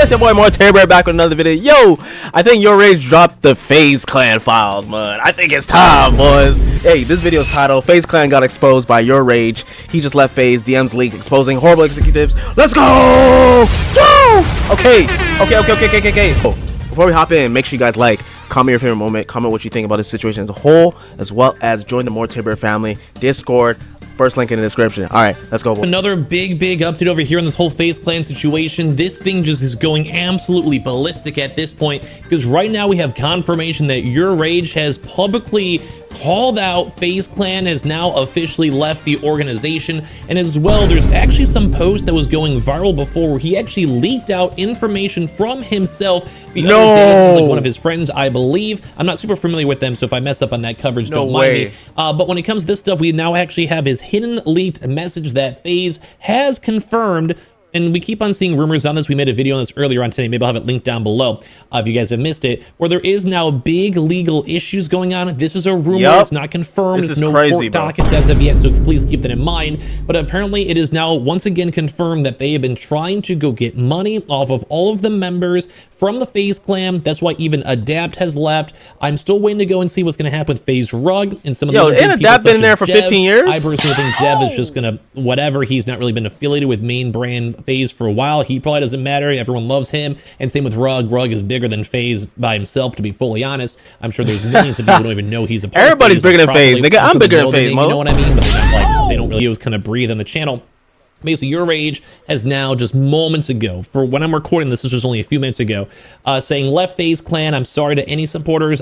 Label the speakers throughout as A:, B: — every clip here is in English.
A: It's your boy moreterbear back with another video. Yo, I think YourRage dropped the FazeClan files, man. I think it's time, boys. Hey, this video's titled FazeClan got exposed by YourRage. He just left Faze, DMs leaked, exposing horrible executives. Let's go! Yo! Okay. Before we hop in, make sure you guys like, comment your favorite moment, comment what you think about this situation as a whole, as well as join the moreterbear family Discord. First link in the description. All right, let's go.
B: Another big update over here on this whole FazeClan situation. This thing just is going absolutely ballistic at this point, because right now we have confirmation that YourRage has publicly called out FazeClan has now officially left the organization. And as well, there's actually some post that was going viral before where he actually leaked out information from himself the other day. This is like one of his friends, I believe. I'm not super familiar with them, so if I mess up on that coverage, don't mind me. But when it comes to this stuff, we now actually have his hidden leaked message that Faze has confirmed. And we keep on seeing rumors on this. We made a video on this earlier on today. Maybe I'll have it linked down below if you guys have missed it, where there is now big legal issues going on. This is a rumor. It's not confirmed. There's no court dockets as of yet, so please keep that in mind. But apparently it is now once again confirmed that they have been trying to go get money off of all of the members from the FazeClan. That's why even Adapt has left. I'm still waiting to go and see what's going to happen with Faze Rug and some of the other big people.
A: Adapt been there for 15 years?
B: I personally think Dev is just going to, whatever. He's not really been affiliated with main brand Faze for a while. He probably doesn't matter. Everyone loves him. And same with Rug. Rug is bigger than Faze by himself, to be fully honest. I'm sure there's millions of people who don't even know he's a part
A: Everybody's
B: of Faze.
A: Bigger than Faze. Nigga, I'm bigger than Faze,
B: you know what I mean? But they're not like, they don't really kind of breathe on the channel. Basically, YourRage has now just moments ago, for when I'm recording this is just only a few minutes ago, saying, left FazeClan, I'm sorry to any supporters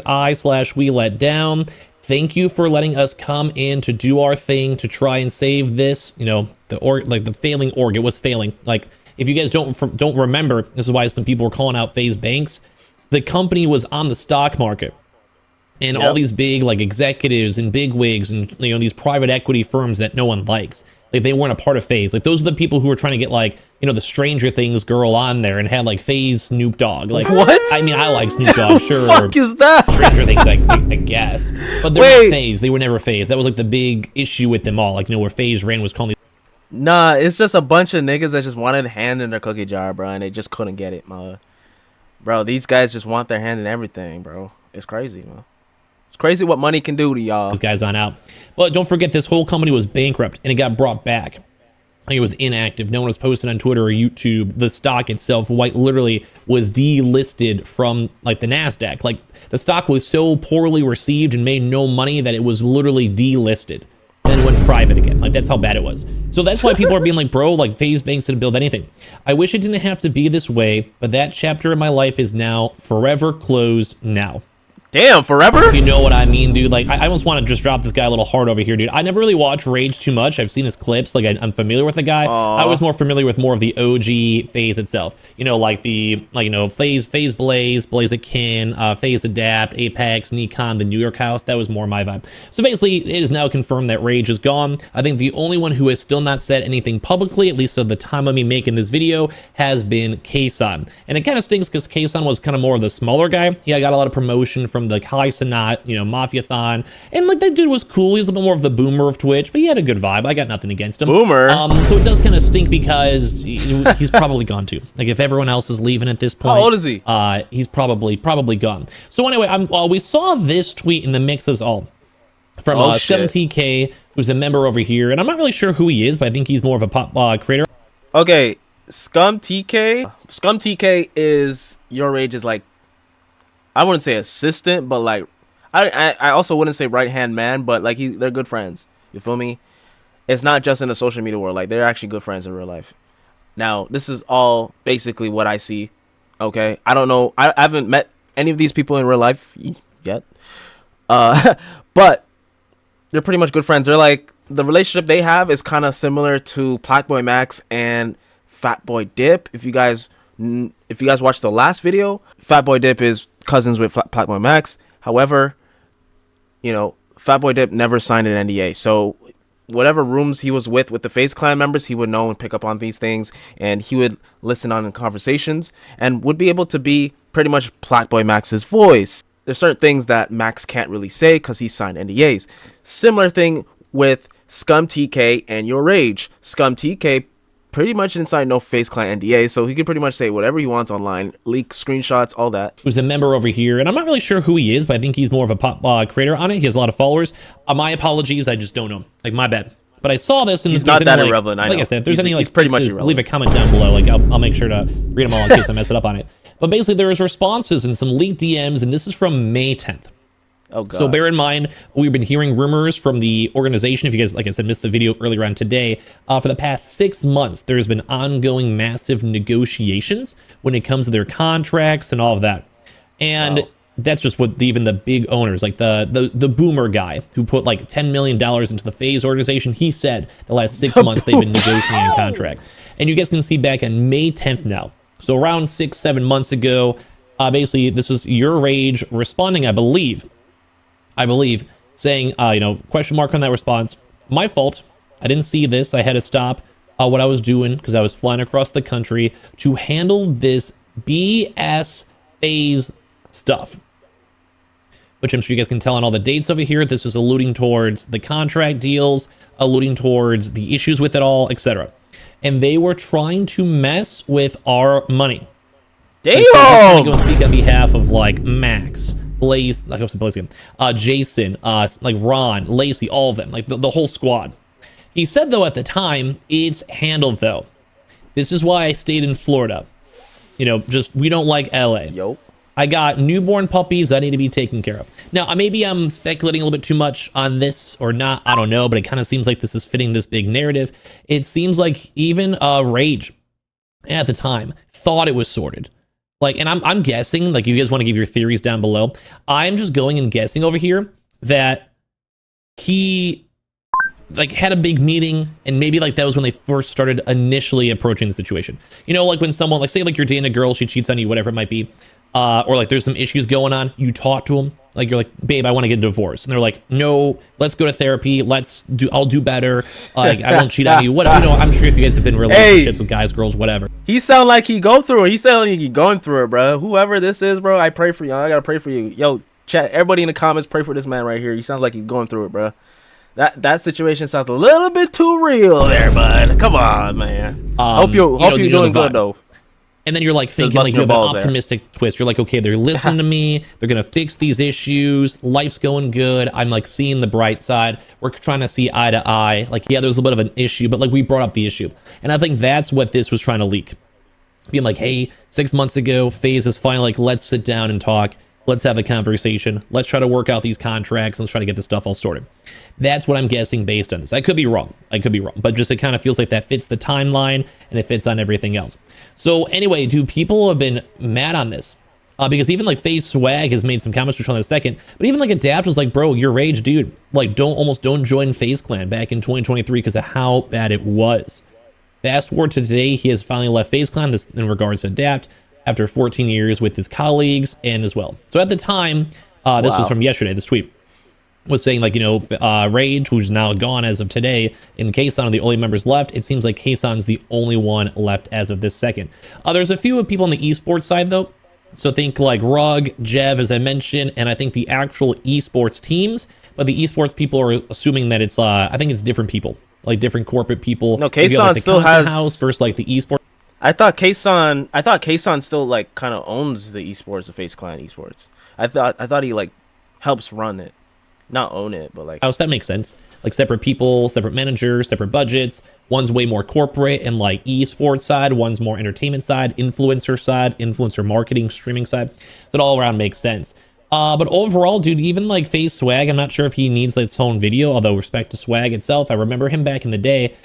B: we let down. Thank you for letting us come in to do our thing to try and save this, you know, the failing org. It was failing. Like, if you guys don't remember, this is why some people were calling out Faze Banks. The company was on the stock market. And all these big like executives and big wigs and, you know, these private equity firms that no one likes. Like, they weren't a part of Faze. Like, those are the people who were trying to get, like, you know, the Stranger Things girl on there and had, like, Faze Snoop Dogg. Like,
A: what?
B: I mean, I like Snoop Dogg, sure.
A: What the fuck is that?
B: Stranger Things, I guess. But they're not Faze. They were never Faze. That was, like, the big issue with them all. Like, you know, where Faze ran was calling these...
A: Nah, it's just a bunch of niggas that just wanted a hand in their cookie jar, bro, and they just couldn't get it, man. Bro, these guys just want their hand in everything, bro. It's crazy, man. It's crazy what money can do to y'all.
B: These guys on out. But don't forget, this whole company was bankrupt, and it got brought back. It was inactive. No one was posting on Twitter or YouTube. The stock itself, literally was delisted from like the NASDAQ. Like, the stock was so poorly received and made no money that it was literally delisted. Then went private again. Like, that's how bad it was. So that's why people are being like, bro, like, Faze Banks didn't build anything. I wish it didn't have to be this way, but that chapter in my life is now forever closed now.
A: Damn, forever?
B: You know what I mean, dude? Like, I almost want to just drop this guy a little hard over here, dude. I never really watched Rage too much. I've seen his clips. Like, I'm familiar with the guy. I was more familiar with more of the OG Faze itself. You know, like the, like, you know, Faze Blaze, Blaziken, Faze Adapt, Apex, Nikon, the New York House. That was more my vibe. So basically, it is now confirmed that Rage is gone. I think the only one who has still not said anything publicly, at least at the time of me making this video, has been Kaysan. And it kind of stinks because Kaysan was kind of more of the smaller guy. He got a lot of promotion from the Kai Sanat, you know, Mafiathon, and like, that dude was cool. He's a bit more of the boomer of Twitch, but he had a good vibe. I got nothing against him.
A: Boomer.
B: So it does kind of stink because he's probably gone too. Like, if everyone else is leaving at this point,
A: how old is he?
B: He's probably gone. So anyway, we saw this tweet in the mix as all from ScumTK, who's a member over here, and I'm not really sure who he is, but I think he's more of a pop creator.
A: Okay, ScumTK. ScumTK is YourRage's, like, I wouldn't say assistant, but like, I also wouldn't say right hand man, but like, they're good friends. You feel me? It's not just in the social media world. Like, they're actually good friends in real life. Now, this is all basically what I see. Okay, I don't know. I haven't met any of these people in real life yet. But they're pretty much good friends. They're like, the relationship they have is kind of similar to Blackboy Max and Fatboy Dip. If you guys watched the last video, Fatboy Dip is cousins with Blackboy Max. However, you know, Fatboy Dip never signed an NDA, so whatever rooms he was with the FazeClan members, he would know and pick up on these things, and he would listen on in conversations and would be able to be pretty much Blackboy Max's voice. There's certain things that Max can't really say because he signed NDAs. Similar thing with ScumTK and YourRage. ScumTK pretty much inside no FazeClan NDA, so he can pretty much say whatever he wants online, leak screenshots, all that.
B: Who's a member over here, and I'm not really sure who he is, but I think he's more of a pop creator on it. He has a lot of followers. My apologies, I just don't know. Like, my bad. But I saw this, and
A: he's not that
B: like,
A: irrelevant.
B: Like I said, if there's any like
A: he's pretty much
B: fixes,
A: irrelevant.
B: leave a comment down below. Like I'll make sure to read them all in case I mess it up on it. But basically, there was responses and some leaked DMs, and this is from May 10th.
A: Oh god.
B: So bear in mind, we've been hearing rumors from the organization. If you guys, like I said, missed the video earlier on today, for the past 6 months, there's been ongoing massive negotiations when it comes to their contracts and all of that. And that's just what even the big owners, like the boomer guy who put like $10 million into the Faze organization, he said the last 6 months they've been negotiating on contracts. And you guys can see back on May 10th now. So around 6-7 months ago, basically this was YourRage responding, I believe, saying, question mark on that response. My fault. I didn't see this. I had to stop what I was doing because I was flying across the country to handle this BS Faze stuff. Which I'm sure you guys can tell on all the dates over here. This is alluding towards the contract deals, alluding towards the issues with it all, etc. And they were trying to mess with our money.
A: Damn!
B: So I'm going to speak on behalf of like Max, Blaze, like I was Blaze again, Jason, like Ron, Lacey, all of them, like the whole squad. He said though at the time, it's handled though. This is why I stayed in Florida. Just we don't like LA.
A: Yo.
B: I got newborn puppies that need to be taken care of. Now, maybe I'm speculating a little bit too much on this or not. I don't know, but it kind of seems like this is fitting this big narrative. It seems like even Rage at the time thought it was sorted. Like, and I'm guessing, like, you guys want to give your theories down below. I'm just going and guessing over here that he like had a big meeting, and maybe like that was when they first started initially approaching the situation. Like when someone, like say like you're dating a girl, she cheats on you, whatever it might be. Or like there's some issues going on, you talk to them, like you're like, babe, I want to get a divorce, and they're like, no, let's go to therapy, I'll do better, like I won't cheat on you, what, I'm sure if you guys have been in relationships with guys, girls, whatever.
A: He sound like he go through it. He sound like he going through it, bro. Whoever this is, bro, I pray for you. I gotta pray for you. Yo, chat, everybody in the comments, pray for this man right here. He sounds like he's going through it, bro. That situation sounds a little bit too real there, bud. Come on, man. Hope you're doing good though.
B: And then you're like thinking, like you have an optimistic twist. You're like, okay, they're listening to me. They're going to fix these issues. Life's going good. I'm like seeing the bright side. We're trying to see eye to eye. Like, yeah, there's a bit of an issue, but like we brought up the issue. And I think that's what this was trying to leak. Being like, hey, 6 months ago, Faze is finally like, let's sit down and talk. Let's have a conversation. Let's try to work out these contracts. Let's try to get this stuff all sorted. That's what I'm guessing based on this. I could be wrong. But just it kind of feels like that fits the timeline and it fits on everything else. So anyway, dude, people have been mad on this. Because even like Faze Swag has made some comments, which on in a second. But even like Adapt was like, bro, YourRage, dude. Like, don't join FazeClan back in 2023 because of how bad it was. Fast forward to today, he has finally left FazeClan, this in regards to Adapt, after 14 years with his colleagues and as well. So at the time, this was from yesterday, this tweet was saying like, Rage, who's now gone as of today, and Kason are the only members left. It seems like Kason's the only one left as of this second. There's a few people on the esports side though. So think like Rug, Jev, as I mentioned, and I think the actual esports teams, but the esports people are assuming that it's, I think it's different people, like different corporate people.
A: No, Kason still has
B: house versus like the esports.
A: I thought Kason still like kind of owns the esports, the FazeClan esports. I thought he like helps run it, not own it, but like.
B: Oh, so that makes sense. Like separate people, separate managers, separate budgets. One's way more corporate and like esports side. One's more entertainment side, influencer marketing, streaming side. So it all around makes sense. But overall, dude, even like Faze Swag, I'm not sure if he needs its own video, although respect to Swag itself. I remember him back in the day.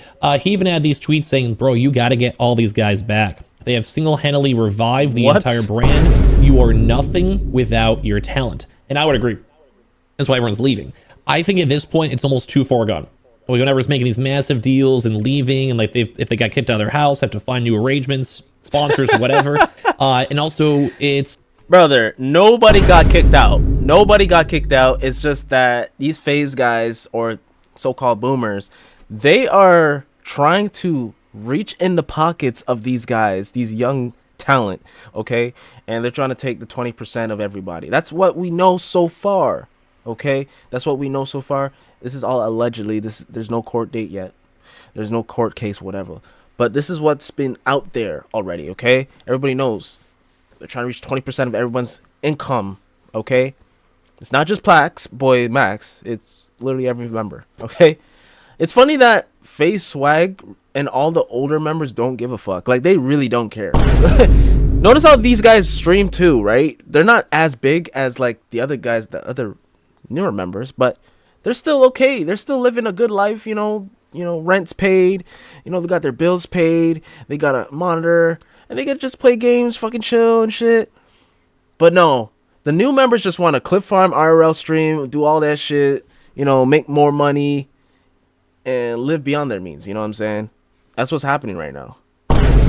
B: He even had these tweets saying, bro, you got to get all these guys back. They have single-handedly revived the entire brand. You are nothing without your talent. And I would agree. That's why everyone's leaving. I think at this point, it's almost too far gone. Whenever's making these massive deals and leaving, and like if they got kicked out of their house, have to find new arrangements, sponsors, whatever. And also, it's...
A: Brother, nobody got kicked out. Nobody got kicked out. It's just that these Faze guys, or so-called boomers, they are trying to reach in the pockets of these guys, these young talent, okay? And they're trying to take the 20% of everybody. That's what we know so far, okay? That's what we know so far. This is all allegedly. There's no court date yet. There's no court case, whatever. But this is what's been out there already, okay? Everybody knows. They're trying to reach 20% of everyone's income, okay? It's not just Plax, boy, Max. It's literally every member, okay? It's funny that Faze Swag and all the older members don't give a fuck. Like, they really don't care. Notice how these guys stream too, right? They're not as big as, like, the other guys, the other newer members, but they're still okay. They're still living a good life, you know, rent's paid, they got their bills paid, they got a monitor, and they can just play games, fucking chill and shit. But no, the new members just want to clip farm, IRL stream, do all that shit, make more money, and live beyond their means, you know what I'm saying? That's what's happening right now.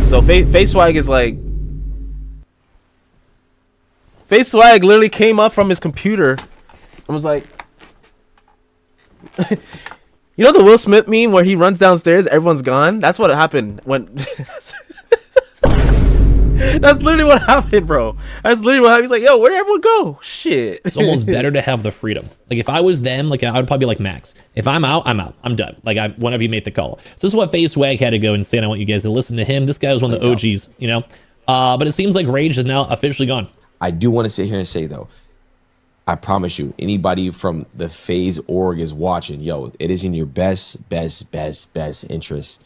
A: So Face Swag is like, Face Swag literally came up from his computer and was like, you know the Will Smith meme where he runs downstairs, everyone's gone? That's what happened when... That's literally what happened, bro. That's literally what happened. He's like, yo, where'd everyone go? Shit.
B: It's almost better to have the freedom. Like, if I was them, like, I would probably be like Max. If I'm out, I'm out. I'm done. Like, one of you made the call. So this is what Face Swag had to go and say, and I want you guys to listen to him. This guy was one of the OGs, But it seems like Rage is now officially gone.
C: I do want to sit here and say, though, I promise you, anybody from the Faze org is watching, yo, it is in your best interest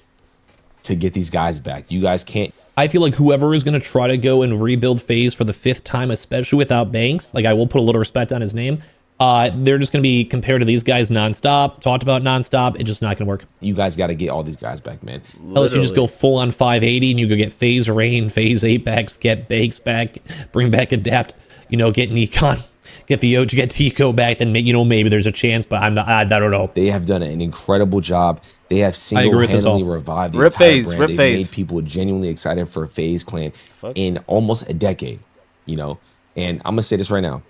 C: to get these guys back. You guys can't.
B: I feel like whoever is going to try to go and rebuild Faze for the 5th time, especially without Banks, like, I will put a little respect on his name. They're just going to be compared to these guys nonstop, talked about nonstop. It's just not going to work.
C: You guys got to get all these guys back, man.
B: Unless you just go full on 580 and you go get Faze Rain, Faze Apex, get Banks back, bring back Adapt, get Nikon. Get the OG, get Tico back, then maybe there's a chance, but I don't know.
C: They have done an incredible job. They have single-handedly revived the entire brand. They've made people genuinely excited for FazeClan in almost a decade, And I'm going to say this right now.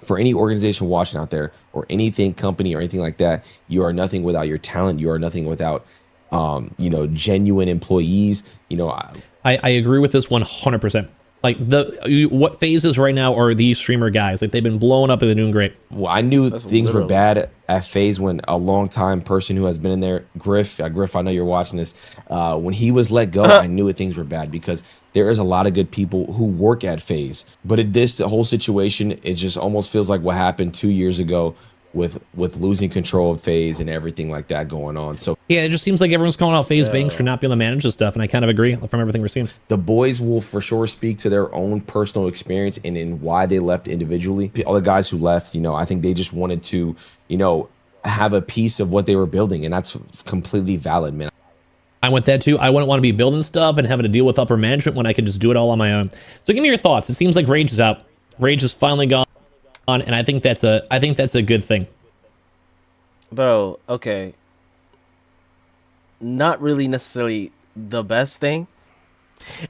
C: For any organization watching out there, or anything, company, or anything like that, you are nothing without your talent. You are nothing without, genuine employees.
B: I agree with this 100%. Like, what Faze is right now are these streamer guys. Like, they've been blowing up and they're doing great.
C: Well, I knew things were bad at Faze when a long-time person who has been in there, Griff, I know you're watching this, when he was let go, I knew things were bad because there is a lot of good people who work at Faze. But this whole situation, it just almost feels like what happened 2 years ago with losing control of Faze and everything like that going on. So
B: yeah, it just seems like everyone's calling out Faze Banks for not being able to manage this stuff, and I kind of agree from everything we're seeing.
C: The boys will for sure speak to their own personal experience and in why they left individually. All the guys who left, I think they just wanted to, have a piece of what they were building, and that's completely valid, man.
B: I want that too. I wouldn't want to be building stuff and having to deal with upper management when I could just do it all on my own. So give me your thoughts. It seems like Rage is out. Rage is finally gone. And I think that's a good thing.
A: Bro, okay. Not really necessarily the best thing.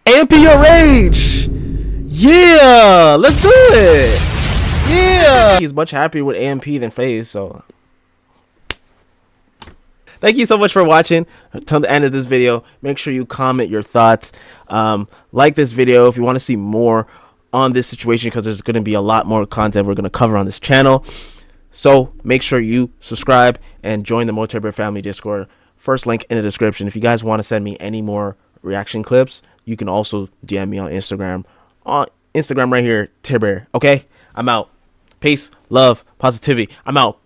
A: AMP YourRage! Yeah! Let's do it! Yeah! He's much happier with AMP than Faze, so... Thank you so much for watching until the end of this video. Make sure you comment your thoughts. Like this video if you want to see more on this situation, because there's going to be a lot more content we're going to cover on this channel. So make sure you subscribe and join the moreterbear family Discord. First link in the description. If you guys want to send me any more reaction clips, you can also DM me on Instagram. On Instagram right here, Terbear. Okay? I'm out. Peace, love, positivity. I'm out.